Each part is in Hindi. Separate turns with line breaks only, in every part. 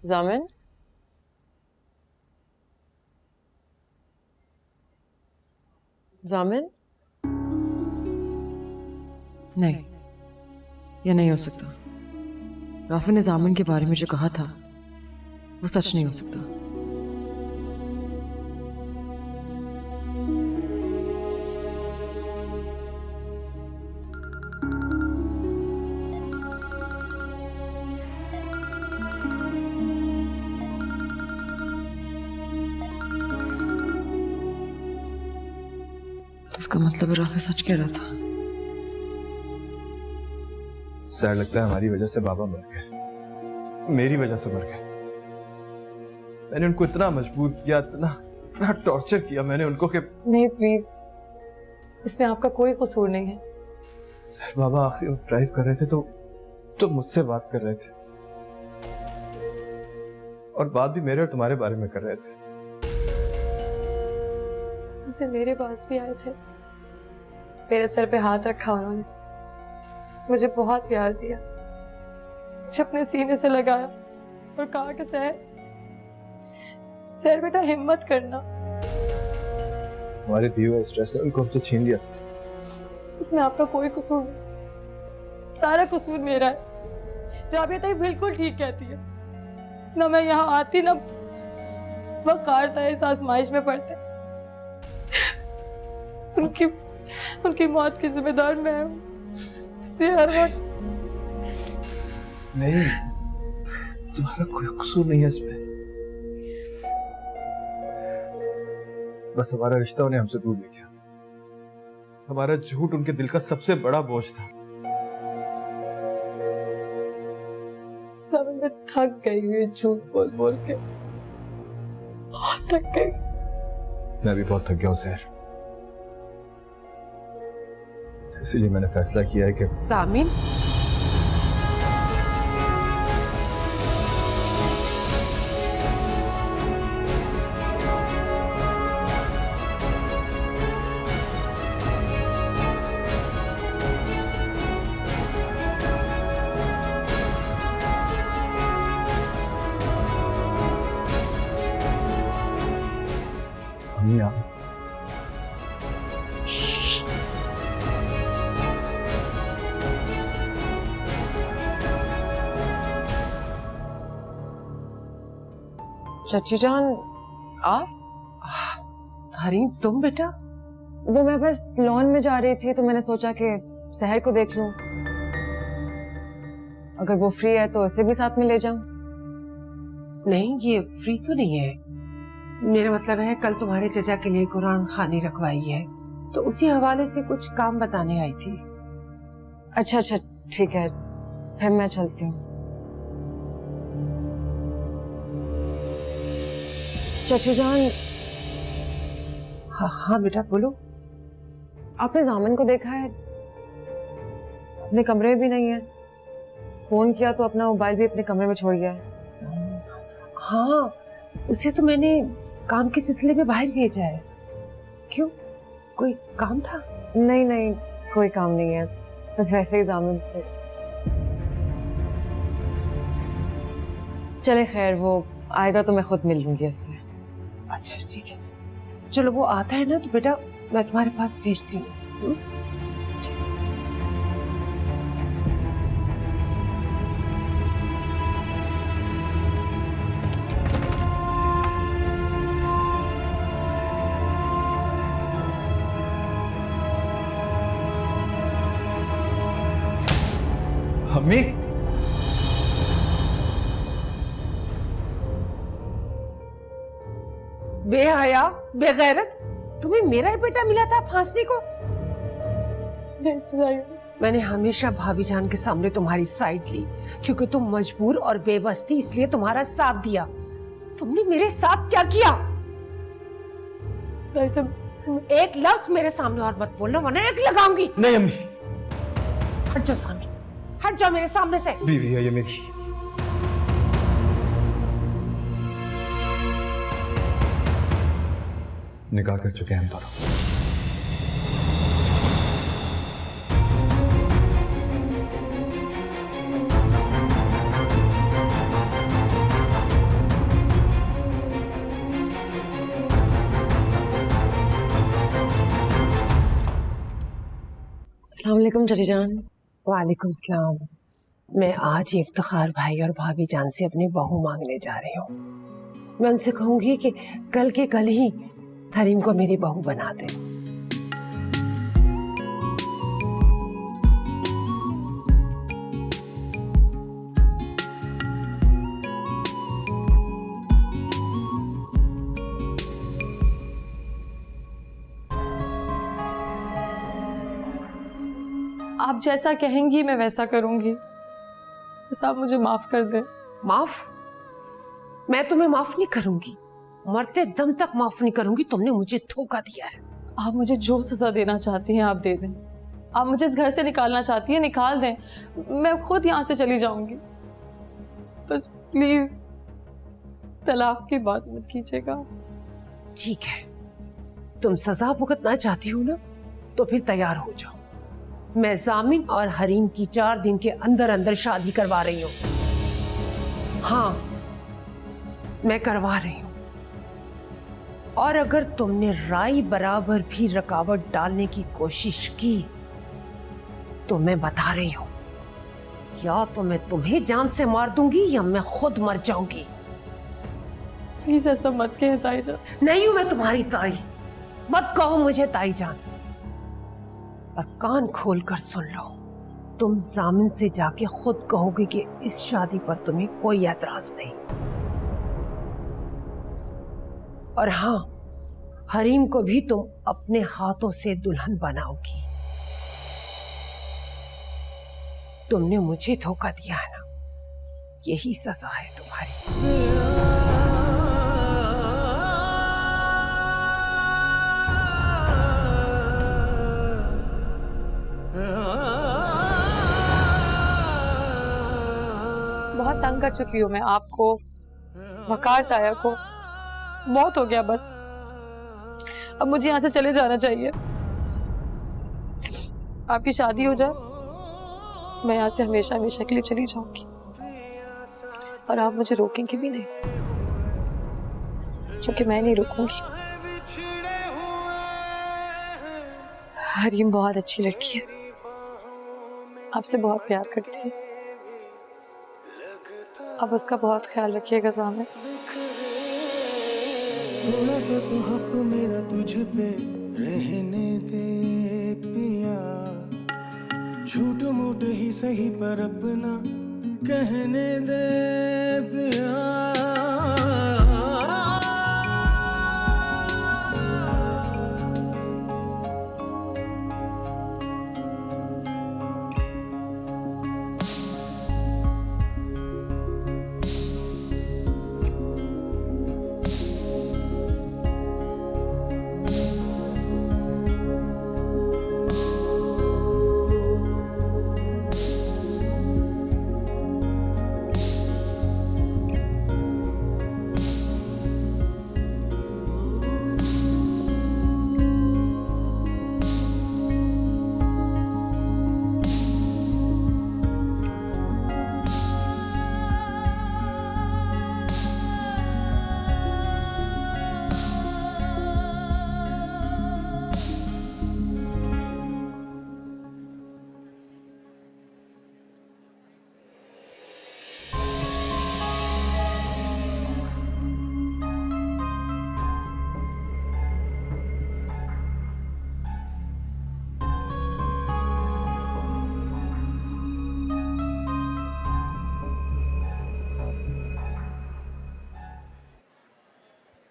जामिन, जामिन, नहीं, यह नहीं हो सकता। राफी ने जामिन के बारे में जो कहा था वो सच नहीं हो सकता। इसका मतलब राफी सच कह रहा था।
सर लगता है हमारी वजह से बाबा मर गए, मेरी वजह से मर गए। मैंने उनको इतना मजबूर किया, इतना टॉर्चर किया मैंने उनको कि
नहीं प्लीज, इसमें आपका कोई कसूर नहीं है।
सर बाबा आखिरी वक्त ड्राइव कर रहे थे तो मुझसे बात कर रहे थे, और बात भी मेरे और तुम्हारे बारे में कर रहे थे।
उससे मेरे पास भी आए थे, मेरे सर पे हाथ रखा उन्होंने, मुझे बहुत प्यार दिया, मुझे अपने सीने से लगाया और कहा कि सर बेटा हिम्मत करना।
हमारे दिए हुए स्ट्रेस ने उनको हमसे छीन लिया सर।
इसमें आपका कोई कसूर नहीं, सारा कसूर मेरा है। राबिया ताई बिल्कुल ठीक कहती है, ना मैं यहाँ आती ना वकार था इस आजमाइश में पड़ते। उनकी मौत की जिम्मेदार मैं हूँ, इसलिए हर वक्त।
नहीं, तुम्हारा कोई कसूर नहीं है इसमें, बस हमारा रिश्ता उन्हें हमसे दूर ले गया। हमारा झूठ उनके दिल का सबसे बड़ा बोझ था।
सब मैं थक गई हूँ झूठ बोल बोल के, बहुत थक गई।
मैं भी बहुत थक गया हूँ सर, इसीलिए मैंने फैसला किया है कि
सामिन,
अम्मी आप
चाची जान, आप?
हरीम तुम बेटा?
वो मैं बस लॉन में जा रही थी तो मैंने सोचा कि सहर को देख लूं, अगर वो फ्री है तो उसे भी साथ में ले जाऊं।
नहीं, ये फ्री तो नहीं है। मेरा मतलब है कल तुम्हारे चचा के लिए कुरान खानी रखवाई है, तो उसी हवाले से कुछ काम बताने आई थी।
अच्छा अच्छा ठीक है, फिर मैं चलती हूँ। चाचू जान।
हाँ बेटा बोलो।
आपने जामिन को देखा है? अपने कमरे में भी नहीं है, फोन किया तो अपना मोबाइल भी अपने कमरे में छोड़ गया है।
हाँ, उसे तो मैंने काम के सिलसिले में बाहर भेजा है। क्यों, कोई काम था?
नहीं नहीं, कोई काम नहीं है, बस वैसे ही जामिन से। चले खैर, वो आएगा तो मैं खुद मिल लूंगी उससे।
अच्छा ठीक है, चलो वो आता है ना तो बेटा मैं तुम्हारे पास भेजती हूँ।
अम्मी,
बेहया, बेगैरत, तुम्हें मेरा ही बेटा मिला था फांसने को? मैंने हमेशा भाभी जान के सामने तुम्हारी साइड ली, क्योंकि तुम मजबूर और बेबस थी, इसलिए तुम्हारा साथ दिया। तुमने मेरे साथ क्या किया? एक लफ्ज मेरे सामने और मत बोलना, वरना एक लगाऊंगी।
नहीं अम्मी,
हट जाओ सामने, हट जाओ मेरे सामने से।
बीवी है ये मेरी। निकाह कर चुके हैं हम दोनों।
अस्सलाम वालेकुम चाची जान।
वालेकुम सलाम। मैं आज ही इफ्तिखार भाई और भाभी जान से अपनी बहू मांगने जा रही हूँ। मैं उनसे कहूंगी कि कल के कल ही हरीम को मेरी बहू बना दे।
आप जैसा कहेंगी मैं वैसा करूंगी, बस आप मुझे माफ कर दें।
माफ? मैं तुम्हें माफ नहीं करूंगी, मरते दम तक माफ नहीं करूंगी। तुमने मुझे धोखा दिया है।
आप मुझे जो सजा देना चाहती हैं आप दे दें। आप मुझे इस घर से निकालना चाहती हैं निकाल दें, मैं खुद यहाँ से चली जाऊंगी। बस प्लीज तलाक की बात मत कीजिएगा।
ठीक है, तुम सजा भुगतना चाहती हो ना, तो फिर तैयार हो जाओ। मैं जामिन और हरीम की 4 दिन के अंदर अंदर शादी करवा रही हूँ। हाँ, मैं करवा रही हूँ। और अगर तुमने राई बराबर भी रुकावट डालने की कोशिश की तो मैं बता रही हूँ, या तो मैं तुम्हें जान से मार दूंगी या मैं खुद मर जाऊंगी।
प्लीज ऐसा मत कहें ताई जान।
नहीं हूं मैं तुम्हारी ताई, मत कहो मुझे ताई जान। और कान खोल कर सुन लो, तुम जामिन से जाके खुद कहोगे कि इस शादी पर तुम्हें कोई एतराज नहीं। और हाँ, हरीम को भी तुम अपने हाथों से दुल्हन बनाओगी। तुमने मुझे धोखा दिया है ना, यही सजा है तुम्हारी।
बहुत तंग कर चुकी हूँ मैं आपको, वकार ताया को। बहुत हो गया बस, अब मुझे यहाँ से चले जाना चाहिए। आपकी शादी हो जाए, मैं यहाँ से हमेशा हमेशा के लिए चली जाऊंगी और आप मुझे रोकेंगे भी नहीं, क्योंकि मैं नहीं रुकूंगी। हरीम बहुत अच्छी लड़की है, आपसे बहुत प्यार करती है। आप उसका बहुत ख्याल रखिएगा जामिन।
थोड़ा सा तो हक मेरा तुझ पे रहने दे पिया, झूठ मूठ ही सही पर अपना कहने दे पिया।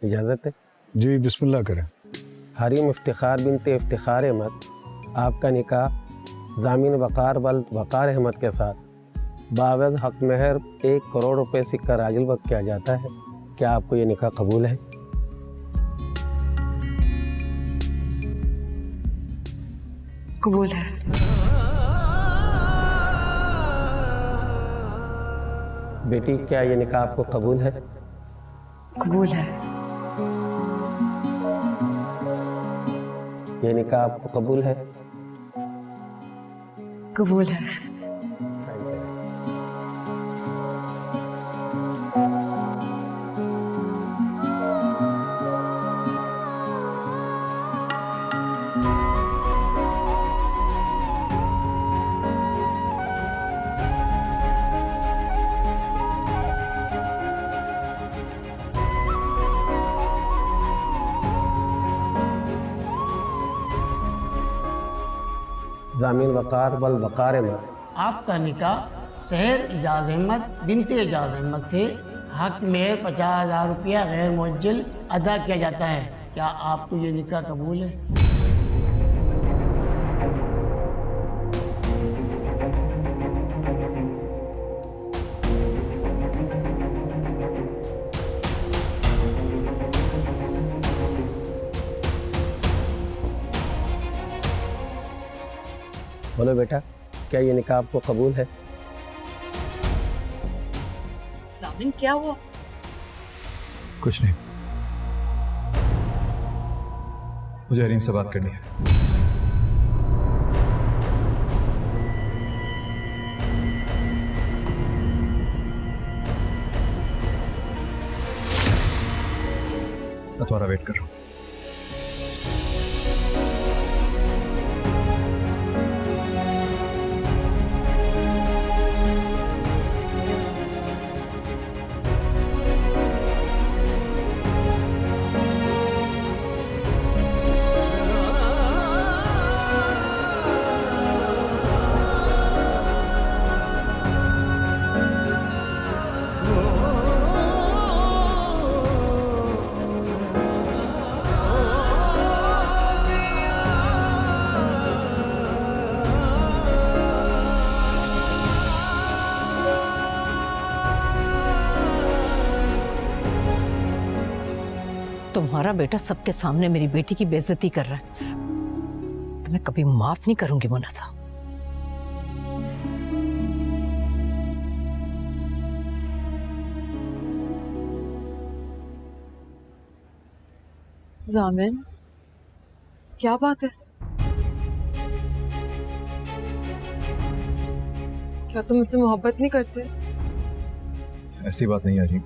इजाज़त है?
जी बिस्मिल्लाह करें।
हरीम इफ्तिखार बिनते इफ्तिखार अहमद, आपका निकाह जामिन वक़ार वक़ार अहमद के साथ बावज़ हक महर 1 करोड़ रुपए सिक्का राजिल वक्त किया जाता है। क्या आपको ये निकाह कबूल है?
कबूल है।
बेटी, क्या ये निकाह आपको कबूल है?
कबूल है।
ये निकाह आपको कबूल है?
कबूल है।
जामिन वक़ार वल वक़ार अहमद।
आपका निकाह सहर इजाज़ अहमद बिनते इजाज़ अहमद से हक में 50,000 रुपया गैर मुअज्जल अदा किया जाता है। क्या आपको ये निकाह कबूल है?
बोलो बेटा, क्या ये निकाह आपको कबूल है?
जामिन क्या हुआ?
कुछ नहीं, मुझे हरीम से बात करनी है। मैं तुम्हारा वेट कर रहा हूँ।
तुम्हारा बेटा सबके सामने मेरी बेटी की बेइज्जती कर रहा है, तो मैं कभी माफ नहीं करूंगी मुन्नसा।
जामिन, क्या बात है? क्या तुम मुझसे मोहब्बत नहीं करते?
ऐसी बात नहीं आ रही।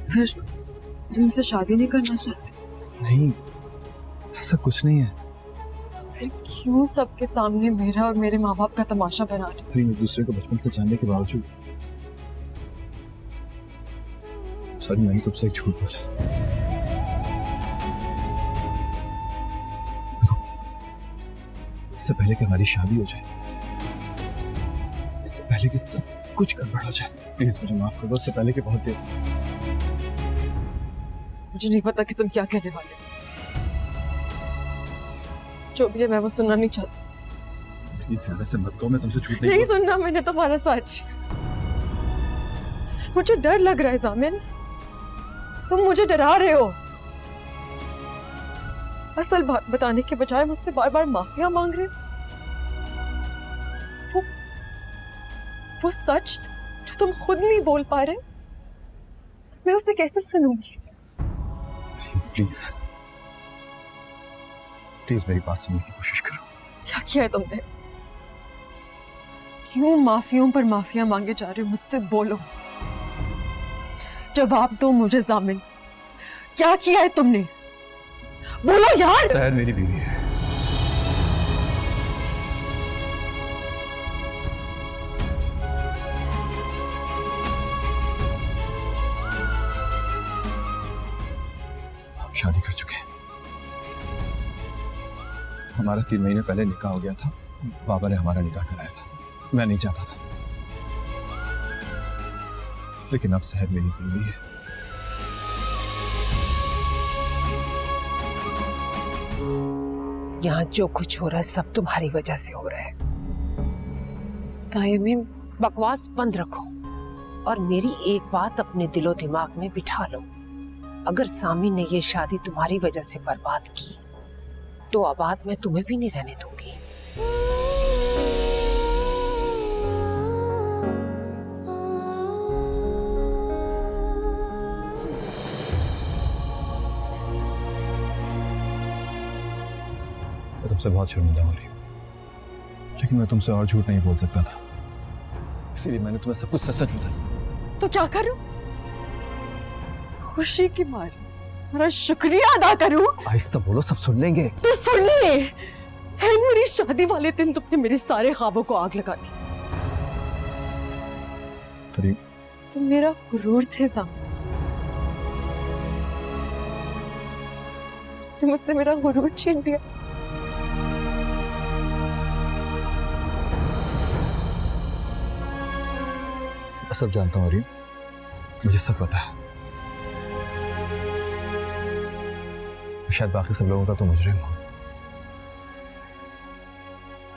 फिर तुम मुझसे शादी नहीं करना चाहते?
नहीं, ऐसा कुछ नहीं है।
तो फिर क्यों सबके सामने मेरा और मेरे माँ बाप का तमाशा बना रहे?
फिर एक दूसरे को बचपन से जानने के बावजूद सर मैंने तुमसे एक झूठ बोला। इससे पहले कि हमारी शादी हो जाए, इससे पहले कि सब कुछ गड़बड़ हो जाए, प्लीज मुझे माफ कर दो। इससे पहले कि बहुत देर।
मुझे नहीं पता कि तुम क्या कहने वाले हो। जो भी है मैं वो सुनना नहीं चाहती।
प्लीज ज्यादा से मत कहो, मैं तुमसे झूठ
नहीं सुनना मैंने तुम्हारा सच। मुझे डर लग रहा है जामिन, तुम मुझे डरा रहे हो। असल बात बताने के बजाय मुझसे बार बार माफिया मांग रहे हो। वो सच जो तुम खुद नहीं बोल पा रहे, मैं उसे कैसे सुनूंगी?
प्लीज प्लीज मेरी बात सुनने की कोशिश करो।
क्या किया है तुमने? क्यों माफियों पर माफिया मांगे जा रहे हो? मुझसे बोलो, जवाब दो मुझे जामिन। क्या किया है तुमने? बोलो यार।
सहर मेरी बीवी है। हम शादी कर चुके हैं। हमारा 3 महीने पहले निकाह हो गया था। बाबा ने हमारा निकाह कराया था। मैं नहीं चाहता था, लेकिन अब सहर मेरी बीवी है।
यहाँ जो कुछ हो रहा है सब तुम्हारी वजह से हो रहा है।
तायमी,
बकवास बंद रखो और मेरी एक बात अपने दिलो दिमाग में बिठा लो। अगर सामी ने ये शादी तुम्हारी वजह से बर्बाद की तो आबाद मैं तुम्हें भी नहीं रहने दूंगी।
मैं तुमसे बहुत शर्मिंदा हो रही हूँ, लेकिन मैं तुमसे और झूठ नहीं बोल सकता था, इसीलिए मैंने तुम्हें सब कुछ सच सच बताया।
तो क्या करूं? खुशी की मारी तुम्हारा शुक्रिया अदा करूं?
आहिस्ता बोलो, सब सुन लेंगे।
तो सुन ले। है मेरी शादी वाले दिन तुमने मेरे सारे ख्वाबों को आग लगा दी। तुम मेरा गुरूर थे सामने, मुझसे मेरा गुरूर छीन लिया।
सब जानता हूँ, मुझे सब पता है। शायद बाकी सब लोगों का तो मुजरिम हो,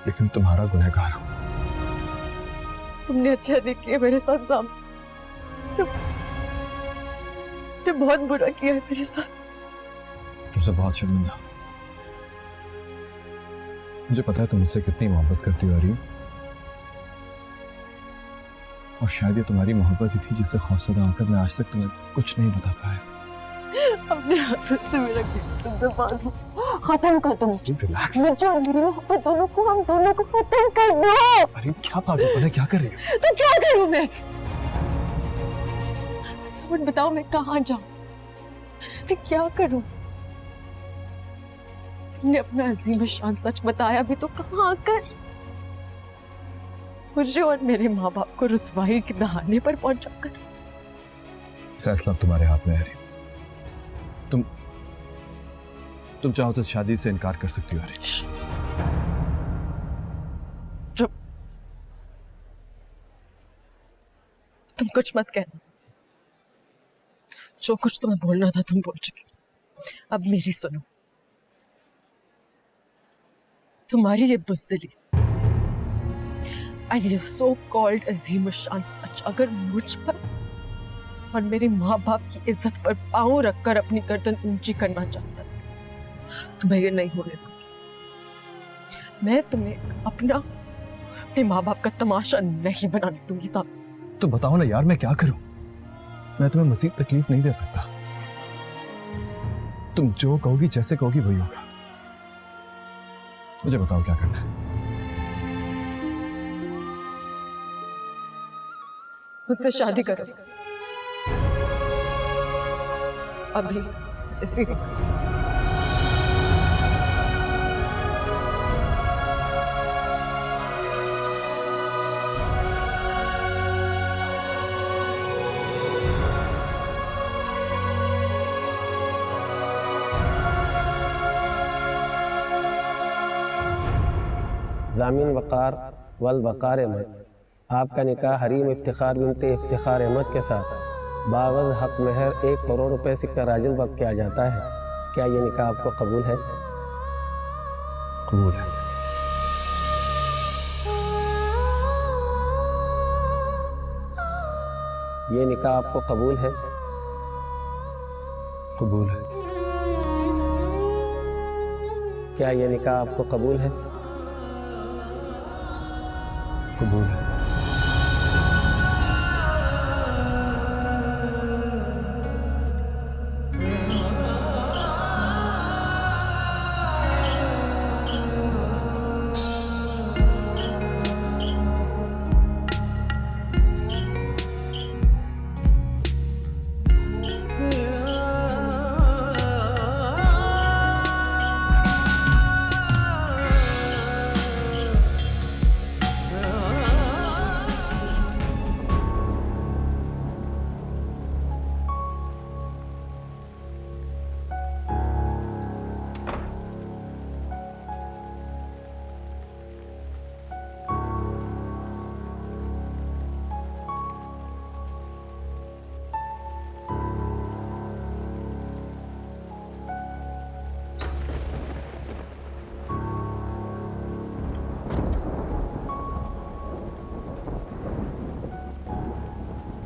लेकिन तुम्हारा गुनहगार हूं।
तुमने अच्छा नहीं किया मेरे साथ सामने, तुमने बहुत बुरा किया है मेरे साथ।
तुमसे बहुत शर्मिंदा। मुझे पता है तुम मुझसे कितनी मोहब्बत करती हो अरीन, और शायद ये तुम्हारी मोहब्बत ही थी जिससे खौफजदा होकर मैं आज तक तुम्हें कुछ नहीं बता पाया।
अपने हाथों से मेरा खत्म कर दो।
रिलैक्स।
मुझे और मेरी मोहब्बत दोनों को, हम दोनों को खत्म कर दो।
अरे क्या पागलपन है, क्या कर रही हो?
तो क्या करूं मैं? समझ बताओ, मैं कहाँ जाऊं, मैं क्या करूं? तुमने अपना अजीम शान सच बताया भी तो कहाँ आकर मुझे और मेरे माँ बाप को रुसवाई के दहाने पर पहुंचा कर।
फैसला तुम्हारे हाथ में है। तुम चाहो तो शादी से इनकार कर सकती हो अरीन।
चुप, तुम कुछ मत कहना। जो कुछ तुम्हें बोलना था तुम बोल चुकी, अब मेरी सुनो। तुम्हारी ये बुज़दिली एंड ये सो कॉल्ड अजीम शान सच अगर मुझ पर और मेरे माँ बाप की इज्जत पर पांव रखकर अपनी गर्दन ऊंची करना चाहता है, तो मैं ये नहीं होने दूंगी। मैं तुम्हें अपना और अपने माँ बाप का तमाशा नहीं बनाने दूंगी सामने।
तो बताओ ना यार, मैं क्या करूं? मैं तुम्हें मज़ीद तकलीफ नहीं दे सकता। तुम जो कहोगी, जैसे कहोगी वही होगा। मुझे बताओ क्या करना है।
मुझसे शादी करो अभी, इसी वक्त।
ज़ामिन वक़ार वल वक़ार अहमद, आपका निकाह हरीम इफ्तिखार बिनते इफ्तिखार अहमद के साथ बावज़ हक महर 1 करोड़ रुपए सिक्का राजिल वक्त किया जाता है। क्या ये निकाह आपको कबूल है?
कबूल है।
ये निकाह आपको कबूल है?
कबूल है।
क्या ये निकाह आपको कबूल है?
कबूल है।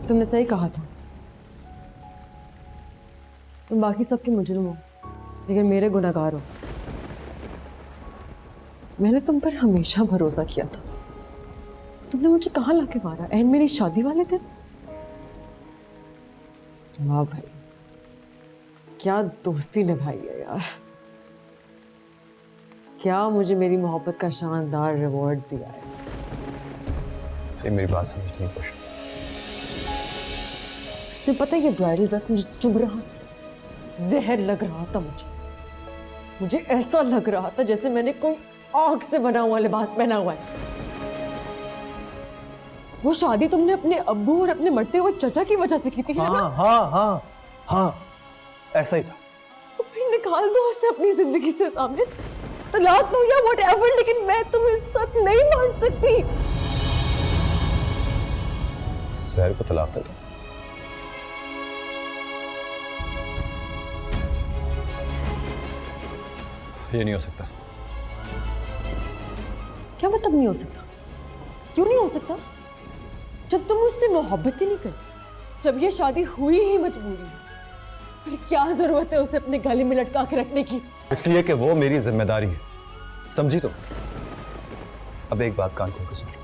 तुमने सही कहा था, तुम बाकी सबके मुजरिम हो लेकिन मेरे गुनहगार हो। मैंने तुम पर हमेशा भरोसा किया था, तुमने मुझे कहाँ लाके मारा? एंड मेरी शादी वाले दिन। वाह भाई, क्या दोस्ती निभाई है यार। क्या मुझे मेरी मोहब्बत का शानदार रिवॉर्ड दिया है।
ये मेरी बात समझने की कोशिश।
तुम्हें पता है ये ब्राइडल ड्रेस मुझे चुभ रहा, जहर लग रहा था मुझे ऐसा लग रहा था जैसे मैंने कोई आग से बना हुआ लिबास पहना हुआ है। वो शादी तुमने अपने अब्बू और अपने मरते हुए चचा की वजह से की थी, है ना?
हाँ, ऐसा ही था।
तो फिर निकाल दो उसे अपनी जिंदगी से सामने, तलाक दो या व्हाटएवर, लेकिन मैं तुम्हें साथ नहीं मान सकती।
जहर को तलाक दे दो। ये नहीं हो सकता।
क्या मतलब नहीं हो सकता? क्यों नहीं हो सकता? जब तुम मुझसे मोहब्बत ही नहीं करती, जब ये शादी हुई ही मजबूरी, फिर क्या जरूरत है उसे अपने गले में लटका के रखने की?
इसलिए कि वो मेरी जिम्मेदारी है, समझी? तो अब एक बात कान खोल के सुन लो,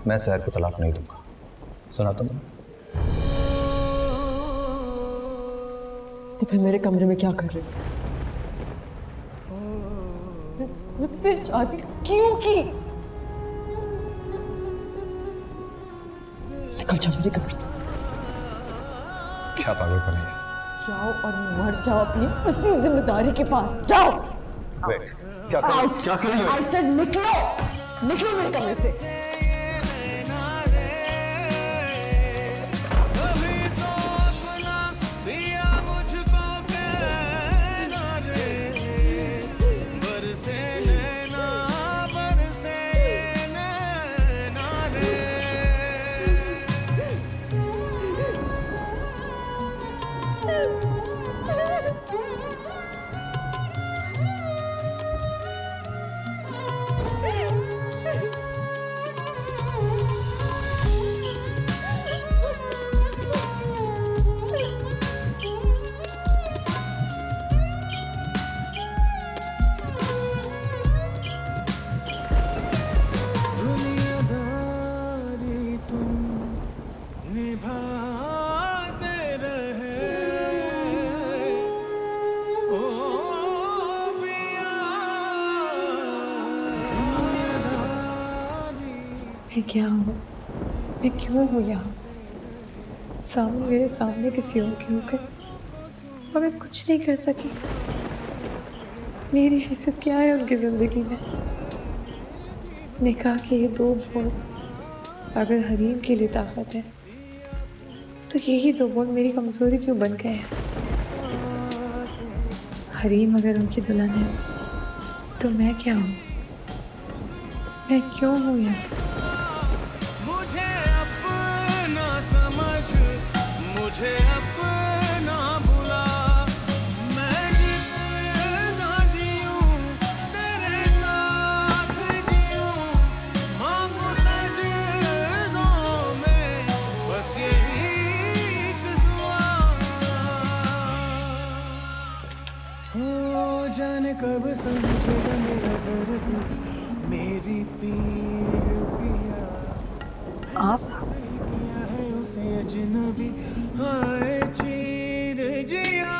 मैं सहर को तलाक नहीं दूंगा। सुना तुमने?
तो फिर मेरे कमरे में क्या कर रहे हो? मुझसे शादी क्यों की? निकल जाओ मेरे कमरे से।
क्या पागल बनी है?
जाओ और मर जाओ अपनी उसी जिम्मेदारी के पास। जाओ।
वेट, क्या कर रही हो?
I said निकलो, निकलो मेरे कमरे से।
मैं क्या हूँ? मैं क्यों हूँ यहाँ? मेरे सामने किसी और की होकर और मैं कुछ नहीं कर सकी। मेरी हैसियत क्या है उनकी जिंदगी में? निकाह के ये 2 बोल अगर हरीम के लिए ताकत है, तो यही 2 बोल मेरी कमजोरी क्यों बन गए हैं? हरीम अगर उनकी दुल्हन है, तो मैं क्या हूँ? मैं क्यों हूँ यहाँ?
मुझे अपना समझ, मुझे अपना बुला, मैं जितना जीऊं तेरे साथ जीऊं, मांगू सजदों में बस यही एक दुआ। हो जाने कब समझेगा मेरा दर्द, मेरी पीर पिया।
आप
किया है उसे अजनबी, हाय चीर जिया।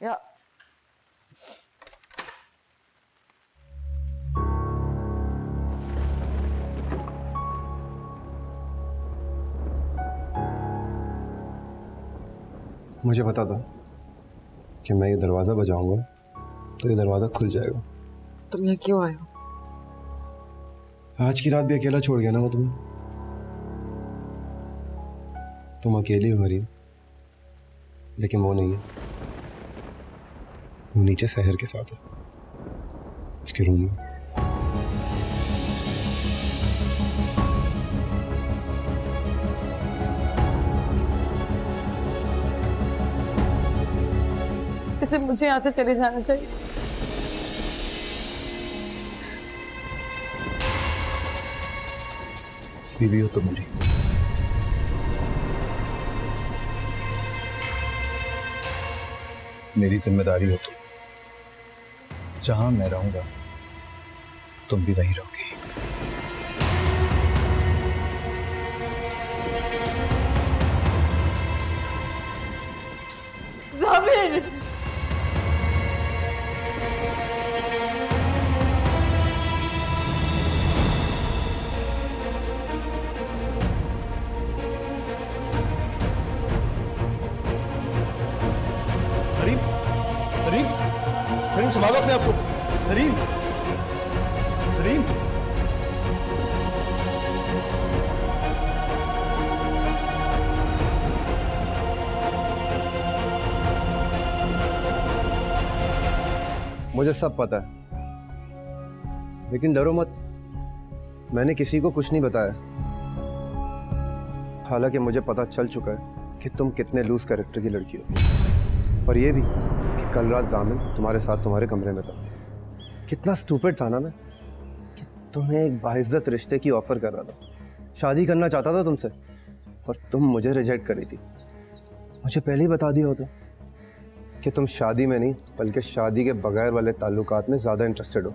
या
मुझे बता दो कि मैं ये दरवाजा बजाऊंगा तो ये दरवाजा खुल जाएगा।
तुम यहाँ क्यों आए हो?
आज की रात भी अकेला छोड़ गया ना वो तुम्हें? तुम अकेली हो हरीम, लेकिन वो नहीं है, वो नीचे सहर के साथ है, उसके रूम में।
इसे मुझे यहाँ से चले जाना चाहिए।
बीवी हो तो मेरी। मेरी जिम्मेदारी हो तो जहां मैं रहूंगा तुम भी वहीं रहोगी।
ज़ामिर!
हरीम, संभालो अपने आप को। हरीम, हरीम।
मुझे सब पता है, लेकिन डरो मत, मैंने किसी को कुछ नहीं बताया। हालांकि मुझे पता चल चुका है कि तुम कितने लूज कैरेक्टर की लड़की हो, और ये भी कि कल रात जामिन तुम्हारे साथ तुम्हारे कमरे में था। कितना स्टूपिड था ना मैं, कि तुम्हें एक बाइज्जत रिश्ते की ऑफर कर रहा था, शादी करना चाहता था तुमसे, और तुम मुझे रिजेक्ट करी थी। मुझे पहले ही बता दिया होता कि तुम शादी में नहीं बल्कि शादी के बगैर वाले ताल्लुकात में ज्यादा इंटरेस्टेड हो।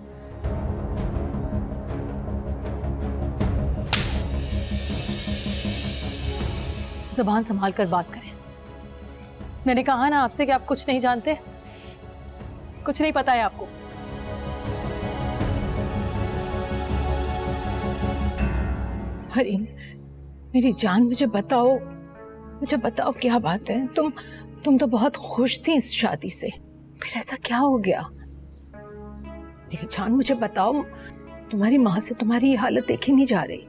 ज़बान संभाल कर बात करें। मैंने कहा ना आपसे कि आप कुछ नहीं जानते, कुछ नहीं पता है आपको।
हरीम, मेरी जान, मुझे बताओ क्या बात है। तुम तो बहुत खुश थी इस शादी से, फिर ऐसा क्या हो गया? मेरी जान, मुझे बताओ, तुम्हारी माँ से तुम्हारी ये हालत देखी नहीं जा रही।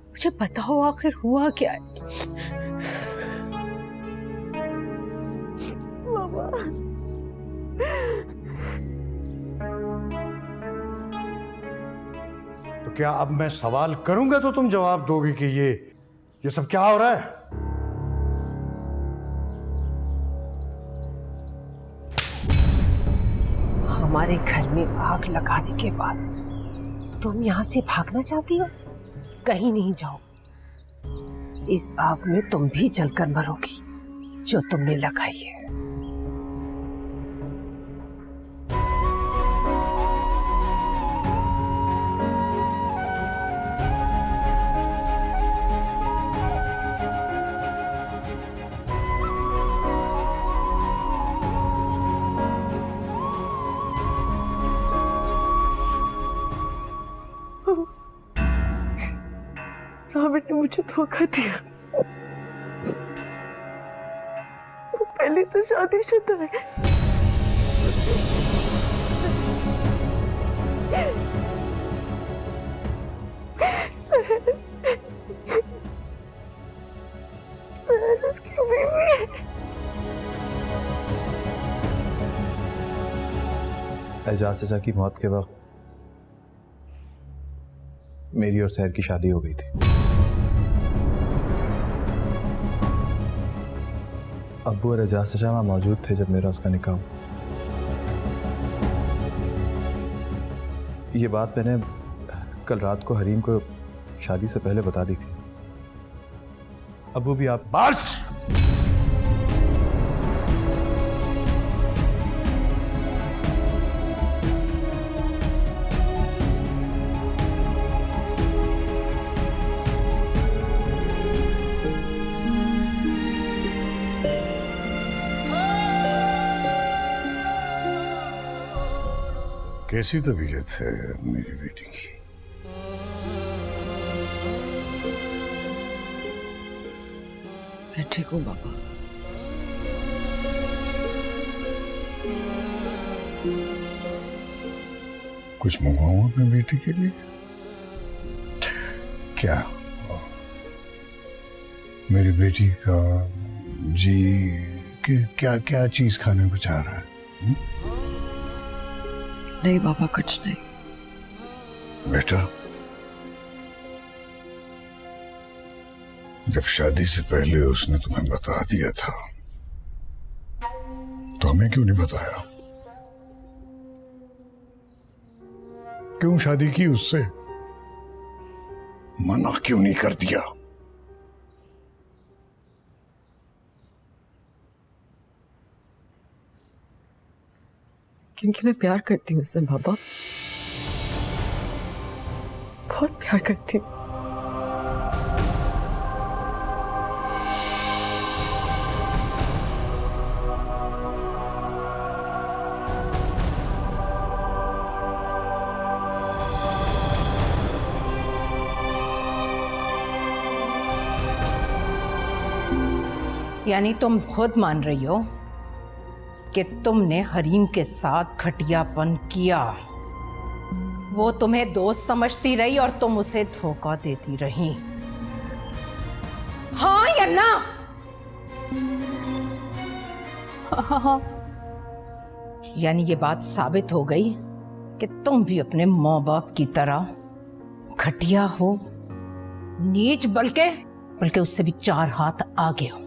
मुझे बताओ आखिर हुआ क्या है?
तो क्या अब मैं सवाल करूंगा तो तुम जवाब दोगे कि ये सब क्या हो रहा है?
हमारे घर में आग लगाने के बाद तुम यहाँ से भागना चाहती हो? कहीं नहीं जाओ, इस आग में तुम भी जलकर मरोगी जो तुमने लगाई है।
रावण ने मुझे धोखा दिया। वो पहले से शादीशुदा है। सहर उसकी बीवी है।
एजाज चाचा की मौत के वक्त मेरी और सहर की शादी हो गई थी। अब्बू और एजाज चाचा वहां मौजूद थे जब मेरा उसका निकाह हुआ। ये बात मैंने कल रात को हरीम को शादी से पहले बता दी थी। अब्बू भी आप
बस! कैसी तबीयत है मेरी बेटी की?
मैं ठीक हूँ बाबा।
कुछ मंगवाऊं अपनी बेटी के लिए? क्या मेरी बेटी का जी क्या क्या चीज खाने को चाह रहा है?
नहीं बाबा, कुछ नहीं।
बेटा, जब शादी से पहले उसने तुम्हें बता दिया था तो हमें क्यों नहीं बताया? क्यों शादी की उससे? मना क्यों नहीं कर दिया?
क्योंकि मैं प्यार करती हूँ उससे बाबा, बहुत प्यार करती हूँ।
यानी तुम खुद मान रही हो
कि तुमने हरीम के साथ घटियापन किया। वो तुम्हें दोस्त समझती रही और तुम उसे धोखा देती रही। हाँ या ना?
हाँ।
यानी ये बात साबित हो गई कि तुम भी अपने माँ बाप की तरह घटिया हो, नीच, बल्कि उससे भी 4 हाथ आगे हो।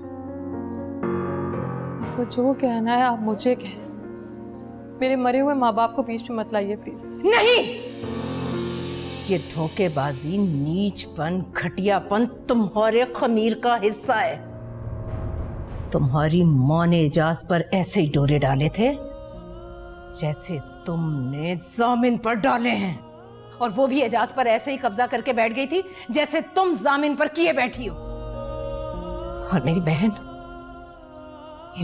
आपको जो कहना है आप मुझे कहें, मेरे मरे हुए माँ बाप को बीच में मत लाइए प्लीज।
नहीं, ये धोखेबाजी, नीचपन, घटियापन तुम्हारे खमीर का हिस्सा है। तुम्हारी माँ ने एजाज पर ऐसे ही डोरे डाले थे जैसे तुमने जामिन पर डाले हैं, और वो भी एजाज पर ऐसे ही कब्जा करके बैठ गई थी जैसे तुम जामिन पर किए बैठी हो। और मेरी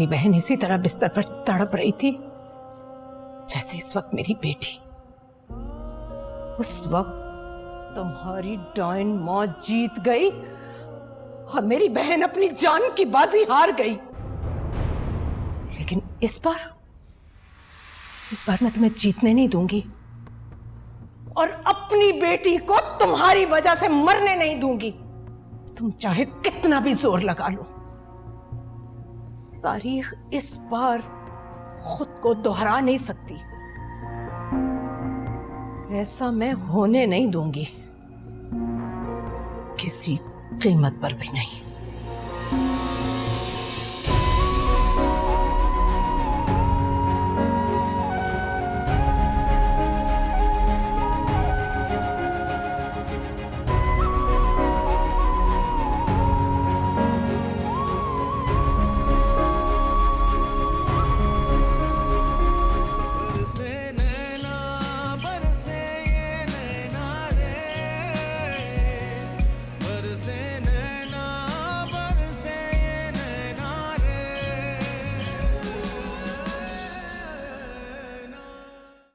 बहन इसी तरह बिस्तर पर तड़प रही थी जैसे इस वक्त मेरी बेटी। उस वक्त तुम्हारी डायन माँ जीत गई और मेरी बहन अपनी जान की बाजी हार गई। लेकिन इस बार मैं तुम्हें जीतने नहीं दूंगी, और अपनी बेटी को तुम्हारी वजह से मरने नहीं दूंगी। तुम चाहे कितना भी जोर लगा लो, तारीख इस बार खुद को दोहरा नहीं सकती। ऐसा मैं होने नहीं दूंगी, किसी कीमत पर भी नहीं।